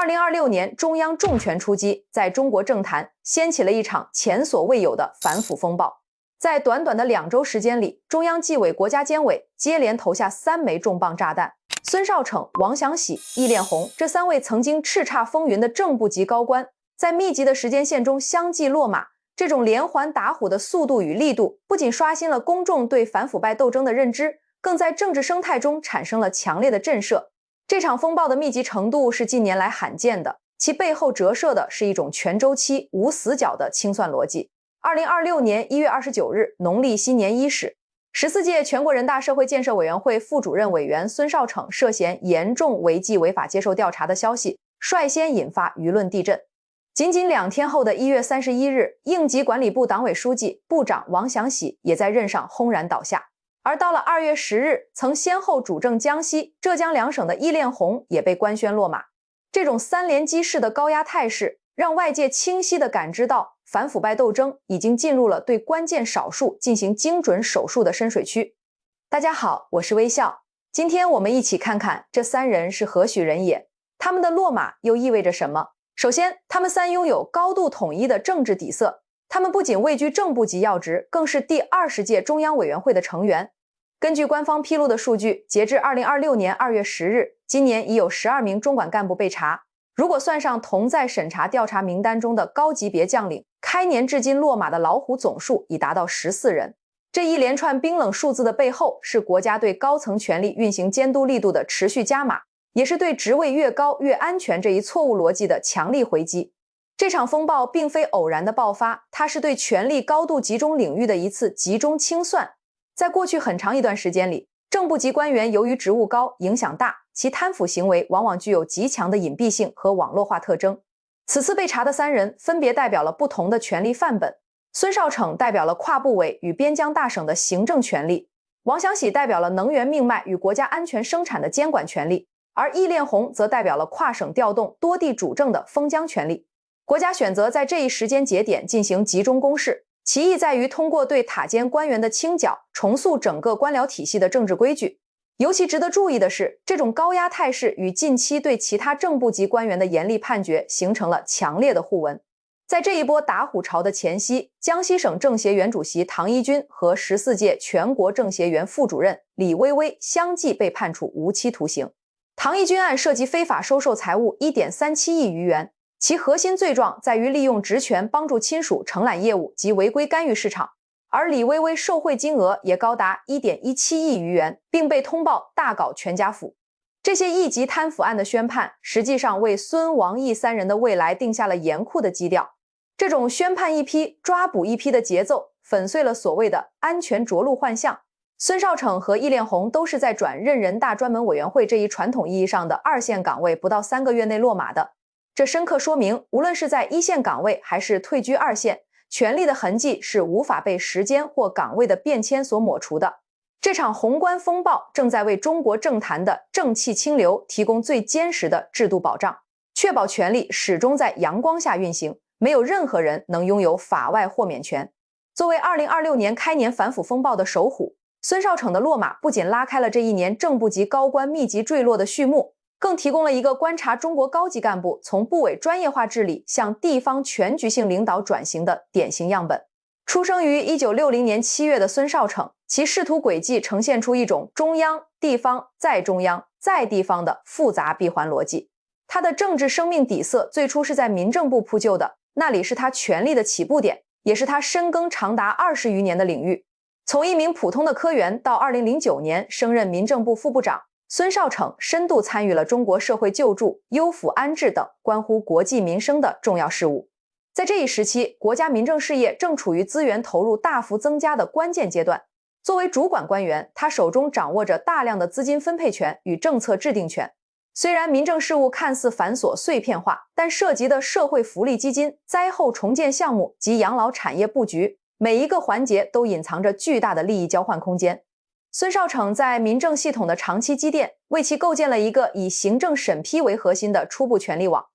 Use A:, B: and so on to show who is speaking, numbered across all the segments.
A: 2026年，中央重拳出击，在中国政坛掀起了一场前所未有的反腐风暴。在短短的2周时间里，中央纪委、国家监委接连投下3枚重磅炸弹。孙少逞、王祥喜、易炼红这3位曾经叱咤风云的正部级高官，在密集的时间线中相继落马。这种连环打虎的速度与力度，不仅刷新了公众对反腐败斗争的认知，更在政治生态中产生了强烈的震慑。这场风暴的密集程度是近年来罕见的，其背后折射的是一种全周期、无死角的清算逻辑。2026年1月29日，农历新年伊始，14届全国人大社会建设委员会副主任委员孙少逞涉嫌严重违纪违法接受调查的消息，率先引发舆论地震。仅仅2天后的1月31日，应急管理部党委书记、部长王祥喜也在任上轰然倒下。而到了2月10日，曾先后主政江西、浙江2省的易炼红也被官宣落马。这种3连击式的高压态势，让外界清晰地感知到反腐败斗争已经进入了对关键少数进行精准手术的深水区。大家好，我是微笑，今天我们一起看看这3人是何许人也，他们的落马又意味着什么。首先，他们3拥有高度统一的政治底色，他们不仅位居正部级要职，更是第20届中央委员会的成员。根据官方披露的数据，截至2026年2月10日，今年已有12名中管干部被查。如果算上同在审查调查名单中的高级别将领，开年至今落马的老虎总数已达到14人。这一连串冰冷数字的背后，是国家对高层权力运行监督力度的持续加码，也是对职位越高越安全这一错误逻辑的强力回击。这场风暴并非偶然的爆发，它是对权力高度集中领域的一次集中清算。在过去很长一段时间里，正部级官员由于职务高、影响大，其贪腐行为往往具有极强的隐蔽性和网络化特征。此次被查的3人分别代表了不同的权力范本。孙少逞代表了跨部委与边疆大省的行政权力，王祥喜代表了能源命脉与国家安全生产的监管权力，而易炼红则代表了跨省调动、多地主政的封疆权力。国家选择在这一时间节点进行集中攻势，其意在于通过对塔尖官员的清剿，重塑整个官僚体系的政治规矩。尤其值得注意的是，这种高压态势与近期对其他正部级官员的严厉判决形成了强烈的互文。在这一波打虎潮的前夕，江西省政协原主席唐一军和14届全国政协原副主任李薇薇相继被判处无期徒刑。唐一军案涉及非法收受财物 1.37 亿余元，其核心罪状在于利用职权帮助亲属承揽业务及违规干预市场，而李薇薇受贿金额也高达 1.17 亿余元，并被通报大搞全家福。这些一级贪腐案的宣判，实际上为孙王易3人的未来定下了严酷的基调。这种宣判一批、抓捕一批的节奏，粉碎了所谓的安全着陆幻象。孙少逞和易炼红都是在转任人大专门委员会这一传统意义上的2线岗位不到3个月内落马的。这深刻说明，无论是在1线岗位还是退居2线，权力的痕迹是无法被时间或岗位的变迁所抹除的。这场宏观风暴正在为中国政坛的正气清流提供最坚实的制度保障，确保权力始终在阳光下运行，没有任何人能拥有法外豁免权。作为2026年开年反腐风暴的首虎，孙少逞的落马不仅拉开了这一年正部级高官密集坠落的序幕，更提供了一个观察中国高级干部从部委专业化治理向地方全局性领导转型的典型样本。出生于1960年7月的孙少逞，其仕途轨迹呈现出一种中央、地方、再中央、再地方的复杂闭环逻辑。他的政治生命底色最初是在民政部铺就的，那里是他权力的起步点，也是他深耕长达20余年的领域。从一名普通的科员到2009年升任民政部副部长，孙少逞深度参与了中国社会救助、优抚安置等关乎国计民生的重要事务。在这一时期，国家民政事业正处于资源投入大幅增加的关键阶段。作为主管官员，他手中掌握着大量的资金分配权与政策制定权。虽然民政事务看似繁琐碎片化，但涉及的社会福利基金、灾后重建项目及养老产业布局，每一个环节都隐藏着巨大的利益交换空间。孙少逞在民政系统的长期积淀，为其构建了一个以行政审批为核心的初步权力网。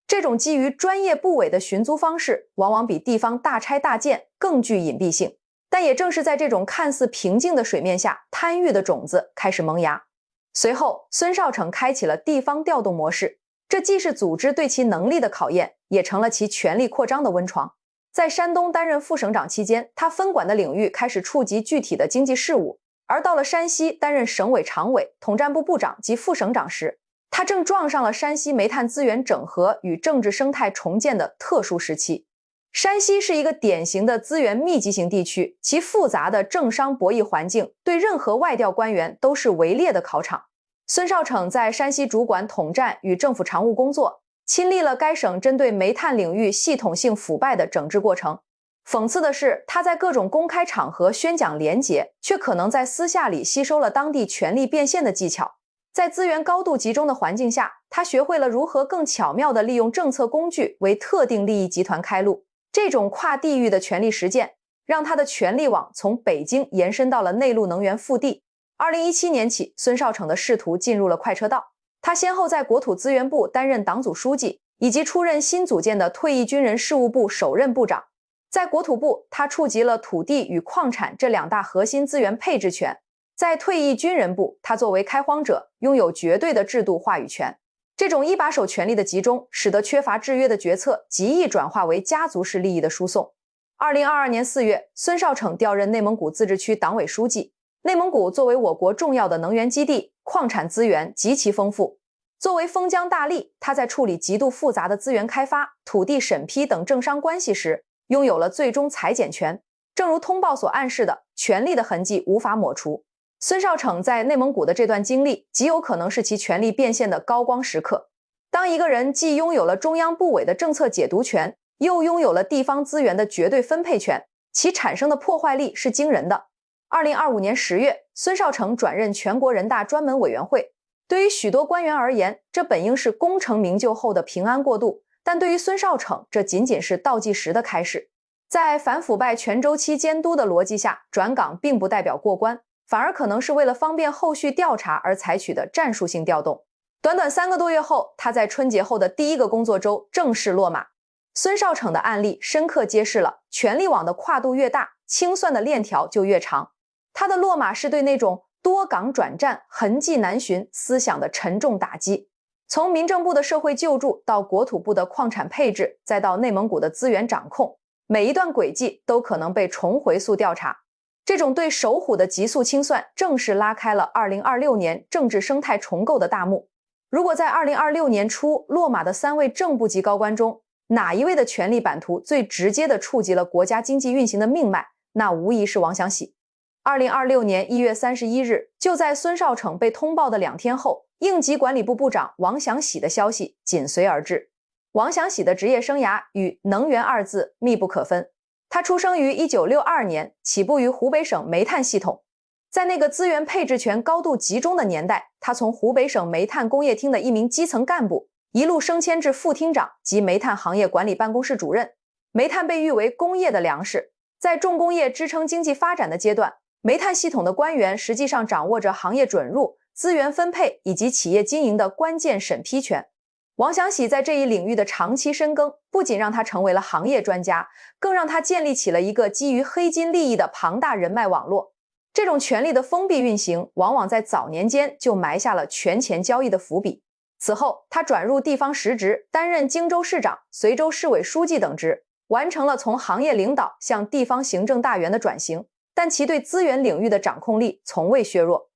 A: 这种基于专业部委的寻租方式，往往比地方大拆大建更具隐蔽性。但也正是在这种看似平静的水面下，贪欲的种子开始萌芽。随后，孙少逞开启了地方调动模式。这既是组织对其能力的考验，也成了其权力扩张的温床。在山东担任副省长期间，他分管的领域开始触及具体的经济事务，而到了山西担任省委常委、统战部部长及副省长时，他正撞上了山西煤炭资源整合与政治生态重建的特殊时期。山西是一个典型的资源密集型地区，其复杂的政商博弈环境对任何外调官员都是围猎的考场。孙少惩在山西主管统战与政府常务工作，亲历了该省针对煤炭领域系统性腐败的整治过程。讽刺的是，他在各种公开场合宣讲廉洁，却可能在私下里吸收了当地权力变现的技巧。在资源高度集中的环境下，他学会了如何更巧妙地利用政策工具为特定利益集团开路。这种跨地域的权力实践，让他的权力网从北京延伸到了内陆能源腹地。2017年起，孙少惩的仕途进入了快车道。他先后在国土资源部担任党组书记，以及出任新组建的退役军人事务部首任部长。在国土部，他触及了土地与矿产这两大核心资源配置权。在退役军人部，他作为开荒者，拥有绝对的制度话语权。这种一把手权力的集中，使得缺乏制约的决策极易转化为家族式利益的输送。2022年4月，孙少惩调任内蒙古自治区党委书记。内蒙古作为我国重要的能源基地，矿产资源极其丰富。作为封疆大吏，他在处理极度复杂的资源开发、土地审批等政商关系时，拥有了最终裁剪权。正如通报所暗示的，权力的痕迹无法抹除。孙少惩在内蒙古的这段经历，极有可能是其权力变现的高光时刻。当一个人既拥有了中央部委的政策解读权，又拥有了地方资源的绝对分配权，其产生的破坏力是惊人的。2025年10月，孙少惩转任全国人大专门委员会。对于许多官员而言，这本应是功成名就后的平安过渡，但对于孙少惩，这仅仅是倒计时的开始。在反腐败全周期监督的逻辑下，转岗并不代表过关，反而可能是为了方便后续调查而采取的战术性调动。短短3个多月后，他在春节后的第一个工作周正式落马。孙少惩的案例深刻揭示了，权力网的跨度越大，清算的链条就越长。他的落马是对那种多岗转战、痕迹难寻思想的沉重打击。从民政部的社会救助到国土部的矿产配置，再到内蒙古的资源掌控，每一段轨迹都可能被重回溯调查。这种对首虎的急速清算，正式拉开了2026年政治生态重构的大幕。如果在2026年初落马的3位正部级高官中，哪一位的权力版图最直接地触及了国家经济运行的命脉，那无疑是王祥喜。2026年1月31日，就在孙少惩被通报的2天后，应急管理部部长王祥喜的消息紧随而至。王祥喜的职业生涯与能源2字密不可分。他出生于1962年，起步于湖北省煤炭系统。在那个资源配置权高度集中的年代，他从湖北省煤炭工业厅的一名基层干部，一路升迁至副厅长及煤炭行业管理办公室主任。煤炭被誉为工业的粮食，在重工业支撑经济发展的阶段，煤炭系统的官员实际上掌握着行业准入、资源分配以及企业经营的关键审批权。王祥喜在这一领域的长期深耕，不仅让他成为了行业专家，更让他建立起了一个基于黑金利益的庞大人脉网络。这种权力的封闭运行，往往在早年间就埋下了权钱交易的伏笔。此后，他转入地方实职，担任荆州市长、随州市委书记等职，完成了从行业领导向地方行政大员的转型，但其对资源领域的掌控力从未削弱。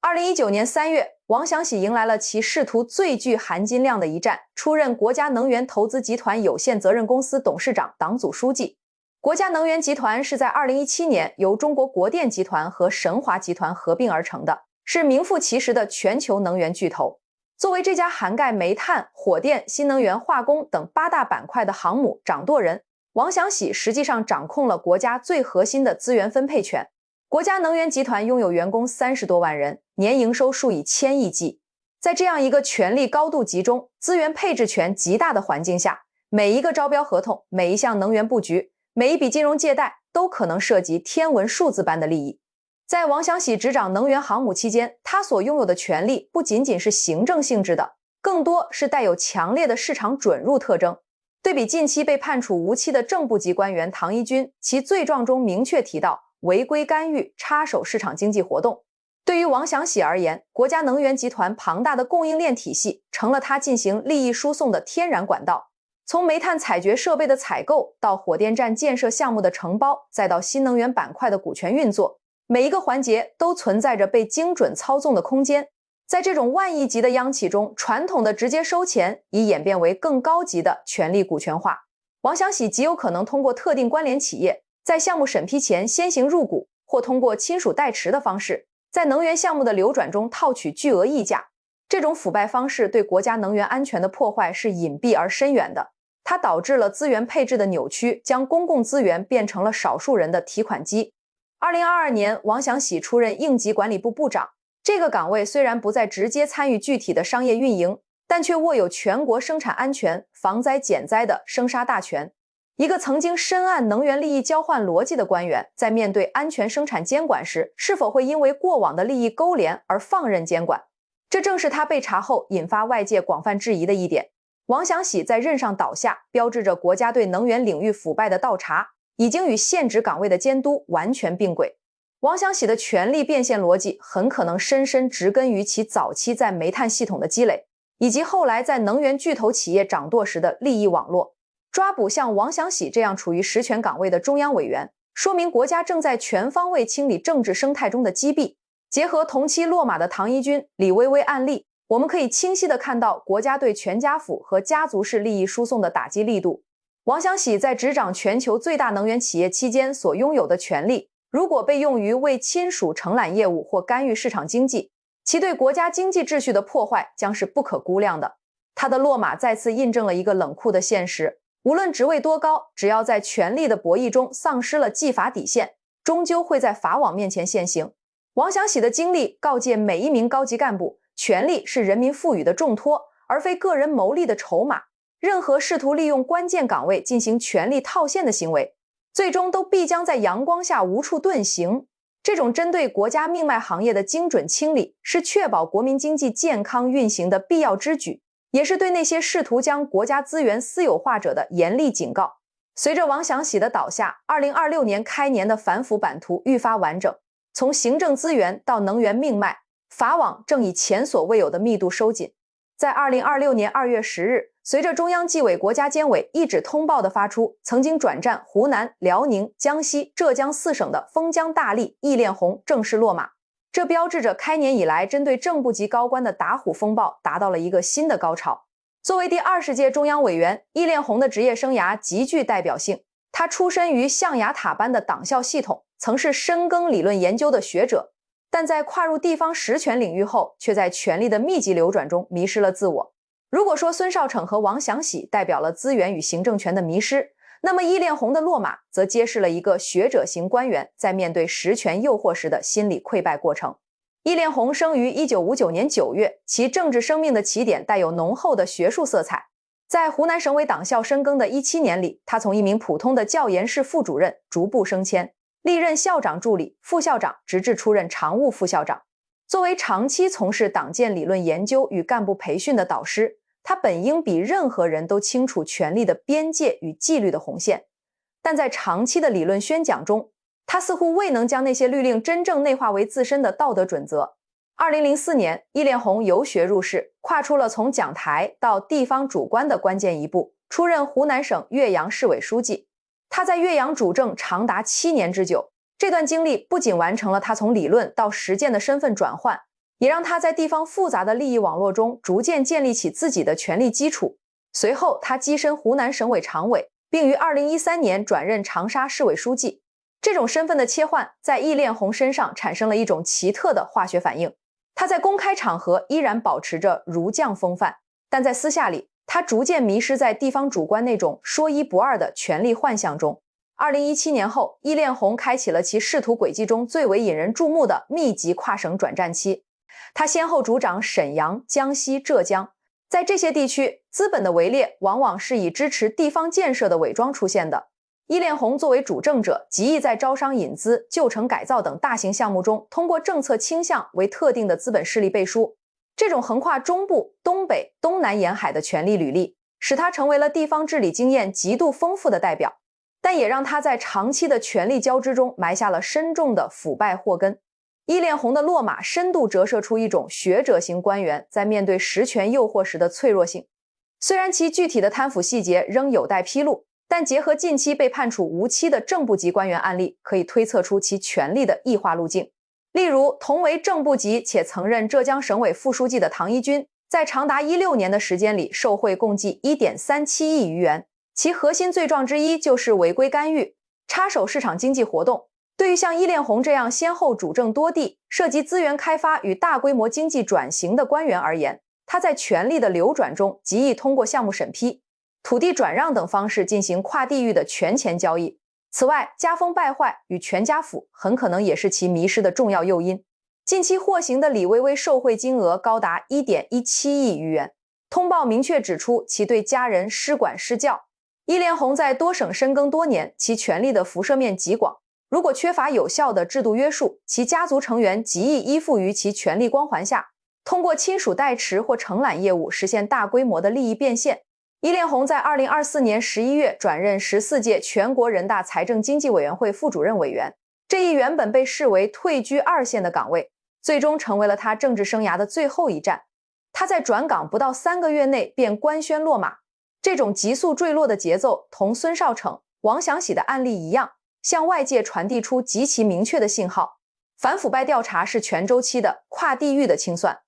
A: 2019年3月，王祥喜迎来了其仕途最具含金量的一战，出任国家能源投资集团有限责任公司董事长、党组书记。国家能源集团是在2017年由中国国电集团和神华集团合并而成的，是名副其实的全球能源巨头。作为这家涵盖煤炭、火电、新能源、化工等8大板块的航母掌舵人，王祥喜实际上掌控了国家最核心的资源分配权。国家能源集团拥有员工30多万人，年营收数以千亿计。在这样一个权力高度集中、资源配置权极大的环境下，每一个招标合同、每一项能源布局、每一笔金融借贷都可能涉及天文数字般的利益。在王祥喜执掌能源航母期间，他所拥有的权力不仅仅是行政性质的，更多是带有强烈的市场准入特征。对比近期被判处无期的正部级官员唐一军，其罪状中明确提到违规干预、插手市场经济活动。对于王祥喜而言，国家能源集团庞大的供应链体系成了他进行利益输送的天然管道。从煤炭采掘设备的采购，到火电站建设项目的承包，再到新能源板块的股权运作，每一个环节都存在着被精准操纵的空间。在这种万亿级的央企中，传统的直接收钱已演变为更高级的权力股权化。王祥喜极有可能通过特定关联企业，在项目审批前先行入股，或通过亲属代持的方式，在能源项目的流转中套取巨额溢价。这种腐败方式对国家能源安全的破坏是隐蔽而深远的，它导致了资源配置的扭曲，将公共资源变成了少数人的提款机。2022年，王祥喜出任应急管理部部长，这个岗位虽然不再直接参与具体的商业运营，但却握有全国生产安全、防灾减灾的生杀大权。一个曾经深谙能源利益交换逻辑的官员，在面对安全生产监管时，是否会因为过往的利益勾连而放任监管？这正是他被查后引发外界广泛质疑的一点。王祥喜在任上倒下，标志着国家对能源领域腐败的倒查已经与现职岗位的监督完全并轨。王祥喜的权力变现逻辑很可能深深植根于其早期在煤炭系统的积累，以及后来在能源巨头企业掌舵时的利益网络。抓捕像王祥喜这样处于实权岗位的中央委员，说明国家正在全方位清理政治生态中的积弊。结合同期落马的唐一军、李薇薇案例，我们可以清晰地看到国家对全家福和家族式利益输送的打击力度。王祥喜在执掌全球最大能源企业期间所拥有的权力，如果被用于为亲属承揽业务或干预市场经济，其对国家经济秩序的破坏将是不可估量的。他的落马再次印证了一个冷酷的现实，无论职位多高，只要在权力的博弈中丧失了纪法底线，终究会在法网面前现形。王祥喜的经历告诫每一名高级干部，权力是人民赋予的重托，而非个人谋利的筹码。任何试图利用关键岗位进行权力套现的行为，最终都必将在阳光下无处遁形。这种针对国家命脉行业的精准清理，是确保国民经济健康运行的必要之举，也是对那些试图将国家资源私有化者的严厉警告。随着王祥喜的倒下，2026年开年的反腐版图愈发完整。从行政资源到能源命脉，法网正以前所未有的密度收紧。在2026年2月10日，随着中央纪委国家监委一纸通报的发出，曾经转战湖南、辽宁、江西、浙江4省的封疆大吏易炼红正式落马。这标志着开年以来针对正部级高官的打虎风暴达到了一个新的高潮。作为第20届中央委员，易炼红的职业生涯极具代表性。他出身于象牙塔般的党校系统，曾是深耕理论研究的学者，但在跨入地方实权领域后，却在权力的密集流转中迷失了自我。如果说孙少成和王祥喜代表了资源与行政权的迷失，那么易炼红的落马则揭示了一个学者型官员在面对实权诱惑时的心理溃败过程。易炼红生于1959年9月，其政治生命的起点带有浓厚的学术色彩。在湖南省委党校深耕的17年里，他从一名普通的教研室副主任逐步升迁，历任校长助理、副校长，直至出任常务副校长。作为长期从事党建理论研究与干部培训的导师，他本应比任何人都清楚权力的边界与纪律的红线，但在长期的理论宣讲中，他似乎未能将那些律令真正内化为自身的道德准则。2004年，易炼红游学入仕，跨出了从讲台到地方主官的关键一步，出任湖南省岳阳市委书记。他在岳阳主政长达7年之久，这段经历不仅完成了他从理论到实践的身份转换，也让他在地方复杂的利益网络中逐渐建立起自己的权力基础。随后，他跻身湖南省委常委，并于2013年转任长沙市委书记。这种身份的切换，在易炼红身上产生了一种奇特的化学反应。他在公开场合依然保持着儒将风范，但在私下里，他逐渐迷失在地方主官那种说一不二的权力幻象中。2017年后，易炼红开启了其仕途轨迹中最为引人注目的密集跨省转战期。他先后主掌沈阳、江西、浙江，在这些地区，资本的围猎往往是以支持地方建设的伪装出现的。易炼红作为主政者，极易在招商引资、旧城改造等大型项目中，通过政策倾向为特定的资本势力背书。这种横跨中部、东北、东南沿海的权力履历，使他成为了地方治理经验极度丰富的代表，但也让他在长期的权力交织中埋下了深重的腐败祸根。易炼红的落马深度折射出一种学者型官员在面对实权诱惑时的脆弱性。虽然其具体的贪腐细节仍有待披露，但结合近期被判处无期的正部级官员案例，可以推测出其权力的异化路径。例如，同为正部级且曾任浙江省委副书记的唐一军，在长达16年的时间里受贿共计 1.37亿余元，其核心罪状之一就是违规干预、插手市场经济活动。对于像易炼红这样先后主政多地、涉及资源开发与大规模经济转型的官员而言，他在权力的流转中极易通过项目审批、土地转让等方式进行跨地域的权钱交易。此外，家风败坏与全家福很可能也是其迷失的重要诱因。近期获刑的李薇薇受贿金额高达 1.17亿余元，通报明确指出其对家人施管施教。易炼红在多省深耕多年，其权力的辐射面极广，如果缺乏有效的制度约束，其家族成员极易依附于其权力光环下，通过亲属代持或承揽业务实现大规模的利益变现。易炼红在2024年11月转任14届全国人大财政经济委员会副主任委员，这一原本被视为退居2线的岗位，最终成为了他政治生涯的最后一站。他在转岗不到3个月内便官宣落马，这种急速坠落的节奏同孙少逞、王祥喜的案例一样，向外界传递出极其明确的信号：反腐败调查是全周期的、跨地域的清算。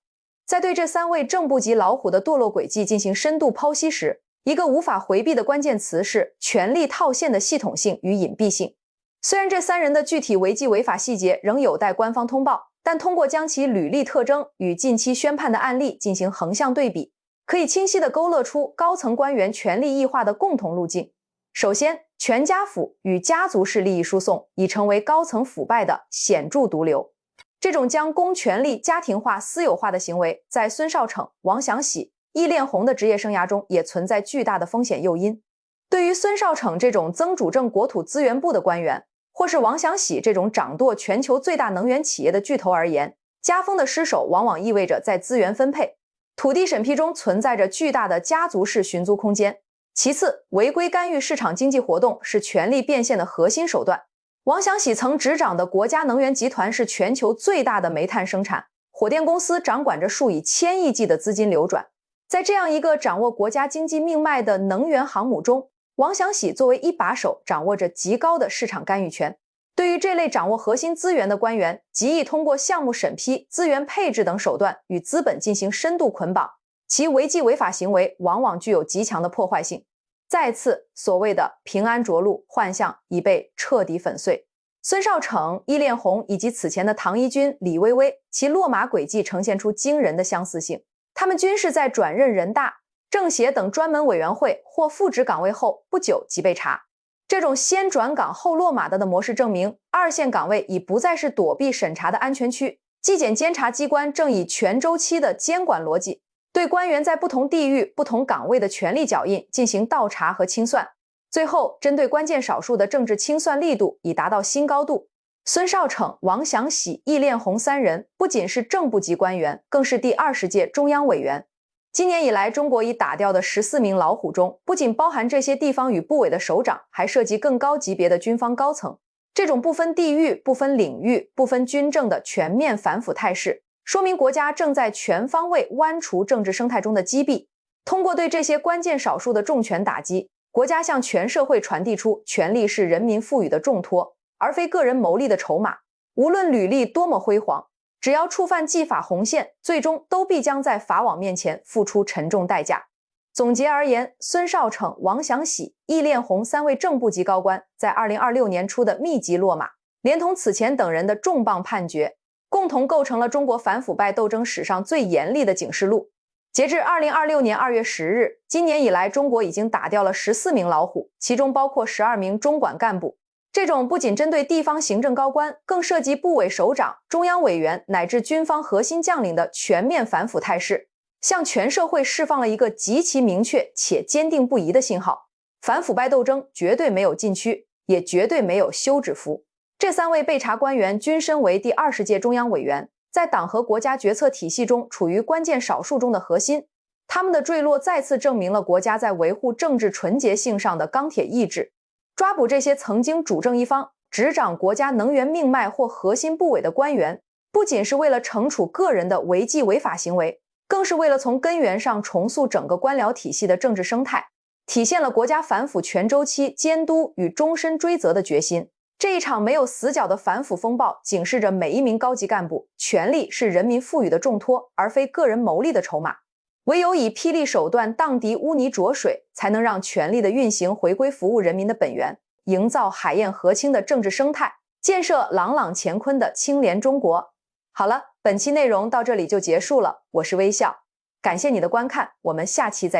A: 在对这3位正部级老虎的堕落轨迹进行深度剖析时，一个无法回避的关键词是权力套现的系统性与隐蔽性。虽然这3人的具体违纪违法细节仍有待官方通报，但通过将其履历特征与近期宣判的案例进行横向对比，可以清晰地勾勒出高层官员权力异化的共同路径。首先，全家福与家族式利益输送已成为高层腐败的显著毒瘤。这种将公权力家庭化、私有化的行为，在孙少逞、王祥喜、易炼红的职业生涯中也存在巨大的风险诱因。对于孙少逞这种曾主政国土资源部的官员，或是王祥喜这种掌舵全球最大能源企业的巨头而言，家风的失守往往意味着在资源分配、土地审批中存在着巨大的家族式寻租空间。其次，违规干预市场经济活动是权力变现的核心手段。王祥喜曾执掌的国家能源集团是全球最大的煤炭生产，火电公司掌管着数以千亿计的资金流转。在这样一个掌握国家经济命脉的能源航母中，王祥喜作为一把手，掌握着极高的市场干预权。对于这类掌握核心资源的官员，极易通过项目审批、资源配置等手段与资本进行深度捆绑，其违纪违法行为往往具有极强的破坏性。再次，所谓的平安着陆幻象已被彻底粉碎。孙少逞、易炼红以及此前的唐一军、李薇薇，其落马轨迹呈现出惊人的相似性。他们均是在转任人大、政协等专门委员会或副职岗位后不久即被查。这种先转岗后落马的模式证明，2线岗位已不再是躲避审查的安全区，纪检监察机关正以全周期的监管逻辑，对官员在不同地域、不同岗位的权力脚印进行倒查和清算，最后针对关键少数的政治清算力度已达到新高度。孙少逞、王祥喜、易炼红3人不仅是正部级官员，更是第20届中央委员。今年以来，中国已打掉的14名老虎中，不仅包含这些地方与部委的首长，还涉及更高级别的军方高层。这种不分地域、不分领域、不分军政的全面反腐态势，说明国家正在全方位剜除政治生态中的积弊。通过对这些关键少数的重拳打击，国家向全社会传递出权力是人民赋予的重托，而非个人谋利的筹码。无论履历多么辉煌，只要触犯纪法红线，最终都必将在法网面前付出沉重代价。总结而言，孙少逞、王祥喜、易炼红3位正部级高官在2026年初的密集落马，连同此前等人的重磅判决，共同构成了中国反腐败斗争史上最严厉的警示录。截至2026年2月10日，今年以来，中国已经打掉了14名老虎，其中包括12名中管干部。这种不仅针对地方行政高官，更涉及部委首长、中央委员乃至军方核心将领的全面反腐态势，向全社会释放了一个极其明确且坚定不移的信号：反腐败斗争绝对没有禁区，也绝对没有休止符。这3位被查官员均身为第20届中央委员，在党和国家决策体系中处于关键少数中的核心。他们的坠落再次证明了国家在维护政治纯洁性上的钢铁意志。抓捕这些曾经主政一方、执掌国家能源命脉或核心部委的官员，不仅是为了惩处个人的违纪违法行为，更是为了从根源上重塑整个官僚体系的政治生态，体现了国家反腐全周期监督与终身追责的决心。这一场没有死角的反腐风暴，警示着每一名高级干部，权力是人民赋予的重托，而非个人谋利的筹码。唯有以霹雳手段荡涤污泥浊水，才能让权力的运行回归服务人民的本源，营造海晏河清的政治生态，建设朗朗乾坤的清廉中国。好了，本期内容到这里就结束了，我是微笑，感谢你的观看，我们下期再见。